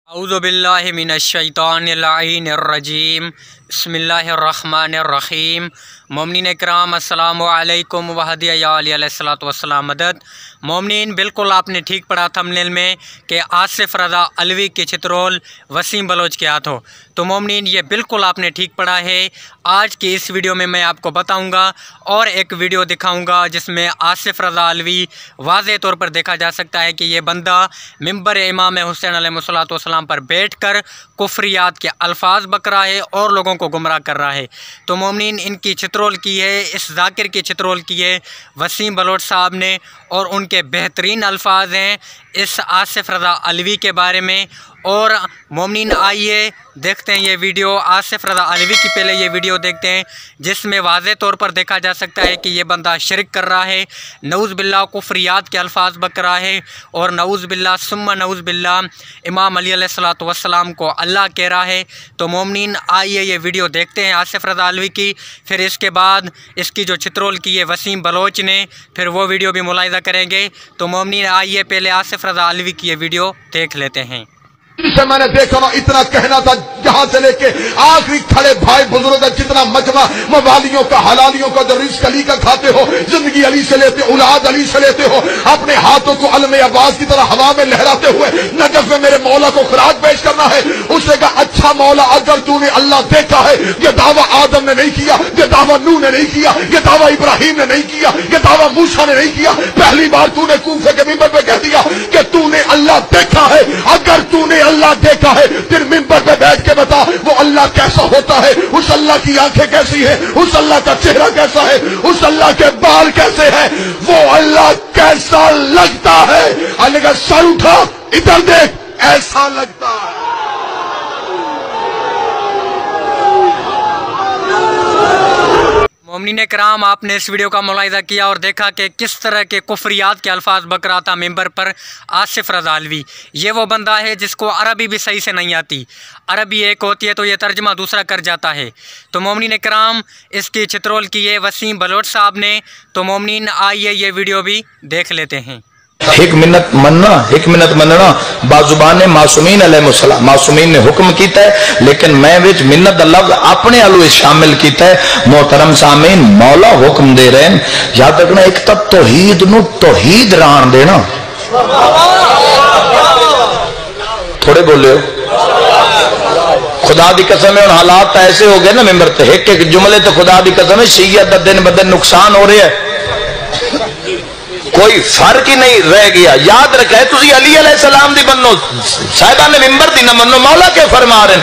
औज़ु बिल्लाहि मिनश्शैतानिर्रजीम बिस्मिल्लाहिर्रहमानिर्रहीम। मोमिनीन किराम अस्सलामु अलैकुम वहदिया या अली अलैहिस्सलातु वस्सलाम मदद। मोमिनीन, बिल्कुल आपने ठीक पढ़ा थंबनेल में कि आसिफ रज़ा अलवी के चित्रोल वसीम बलोच के हाथों। तो मोमिनीन, ये बिल्कुल आपने ठीक पढ़ा है। आज की इस वीडियो में मैं आपको बताऊंगा और एक वीडियो दिखाऊंगा जिसमें आसिफ रज़ा अलवी वाज़े तौर पर देखा जा सकता है कि ये बंदा मिंबर इमाम हुसैन अलैहिस्सलातु वस्सलाम पर बैठकर कुफ्रियात के अल्फाज बक रहा है और लोगों को गुमराह कर रहा है। तो मोमिनीन, इनकी चित्रोल की है, इस जाकिर की चित्रोल की है वसीम बलोच साहब ने, और उनके बेहतरीन अल्फाज हैं इस आसिफ रज़ा अलवी के बारे में। और मोमिनीन, आइए देखते हैं ये वीडियो। आसिफ रज़ा अलवी की पहले ये वीडियो देखते हैं जिसमें वाज़े तौर पर देखा जा सकता है कि ये बंदा शिरक कर रहा है, नऊज़ बिल्लाह कुफ्रियात के अल्फाज बक रहा है और नऊज़ बिल्लाह सुम्मा नऊज़ बिल्लाह इमाम अली अलैहिस्सलातु वस्सलाम को अल्लाह कह रहा है। तो मोमिनीन, आइए ये वीडियो देखते हैं आसिफ रज़ा अलवी की। फिर इसके बाद इसकी जो चित्रोल की है वसीम बलोच ने, फिर वो वीडियो भी मुलाहिज़ा करेंगे। तो मोमिनीन, आइए पहले आसिफ रज़ा अलवी की ये वीडियो देख लेते हैं। से मैंने देखा वहां इतना कहना था, जहां से लेके आखिरी खड़े भाई बुजुर्ग का जितना मजमा मवालियों का हलालियों का जो रिज़्क़ अली का खाते हो, जिंदगी अली से लेते हो, औलाद अली से लेते हो, अपने हाथों को अलमे अब्बास की तरह हवा में लहराते हुए नजफ में मेरे मौला को खराज पेश करना है। उसने कहा, अच्छा मौला, अगर तूने अल्लाह देखा है, ये दावा आदम ने नहीं किया, ये दावा नूह ने नहीं किया, ये दावा इब्राहिम ने नहीं किया, ये दावा मूसा ने नहीं किया। पहली बार तूने कूफे के मिंबर पे कह दिया कि तूने अल्लाह देखा है। अगर तूने अल्लाह देखा है, फिर मिंबर पे बैठ के बता वो अल्लाह कैसा होता है, उस अल्लाह की आंखें कैसी है, उस अल्लाह का चेहरा कैसा है, उस अल्लाह के बाल कैसे हैं, वो अल्लाह कैसा लगता है। अल्लाह का सर उठा, इधर देख, ऐसा लगता है। मोमिनीन कराम, आपने इस वीडियो का मुलाहिज़ा किया और देखा कि किस तरह के कुफ्रियात के अल्फाज बक रहा था मिंबर पर आसिफ रज़ा अलवी। ये वो बंदा है जिसको अरबी भी सही से नहीं आती। अरबी एक होती है तो ये तर्जमा दूसरा कर जाता है। तो मोमिनीन कराम, इसकी चित्रोल की है वसीम बलोच साहब ने। तो मोमिनीन, आइए ये वीडियो भी देख लेते हैं। एक मिनट मनना बाजुबान मासूमीन अलैहिस्सलाम, मासूमीन ने हुक्म किया है, लेकिन मैं विच मिन्नत दा लफ्ज अपने अलू शामिल किया है। मोहतरम सामीन, मौला हुक्म दे रहे हैं, याद रखना, एक तो तौहीद नू तौहीद रान देना। थोड़े बोले हो, खुदा दी कसम है, हालात ऐसे हो गए ना मिंबर ते, एक एक जुमले तो खुदा दी कसम है शरीयत दा दिन ब दिन नुकसान हो रहा है, कोई फर्क ही नहीं रह गया। याद रखे, तुसी अली अलैहिस्सलाम दी बनो, साहिबा ने मिंबर दी ना मनो। मौला के फरमा रहे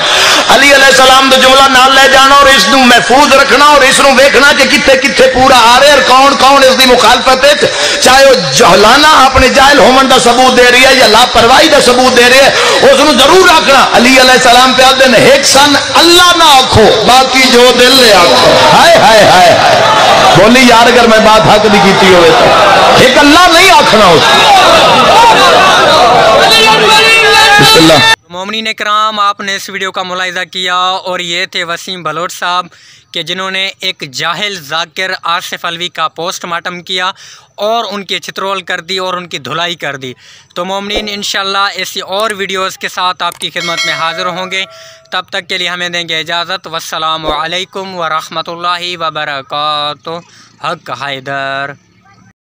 अली अलैहिस्सलाम दा जुमला नाल ले जाना और इसनू महफूज रखना और इसनू देखना कि किथे किथे पूरा आ रहा है और कौन कौन इसकी मुखालफत है, चाहे वह जहलाना अपने जाहिल होमन का सबूत दे रही है या लापरवाही का सबूत दे रही है, उसनू जरूर रखना। अली अलैहिस्सलाम पे आते हैं, एक सन अल्लाह ना आखो, बाकी जो दिल ले आखो। हाय हाय हाय हाय, बोली यार, अगर मैं बात हक दी की हो तो एक अल्लाह नहीं आखना उसको। मोमिनीन कराम, आपने इस वीडियो का मुलाहिज़ा किया और ये थे वसीम बलोच साहब कि जिन्होंने एक जाहिल जाकिर आसिफ अलवी का पोस्टमार्टम किया और उनकी चित्रोल कर दी और उनकी धुलाई कर दी। तो मोमिनीन, इंशाल्लाह ऐसी और वीडियोज़ के साथ आपकी खिदमत में हाज़िर होंगे। तब तक के लिए हमें देंगे इजाज़त। वस्सलामु अलैकुम व रहमतुल्लाहि व बरकातुहू। हक हैदर।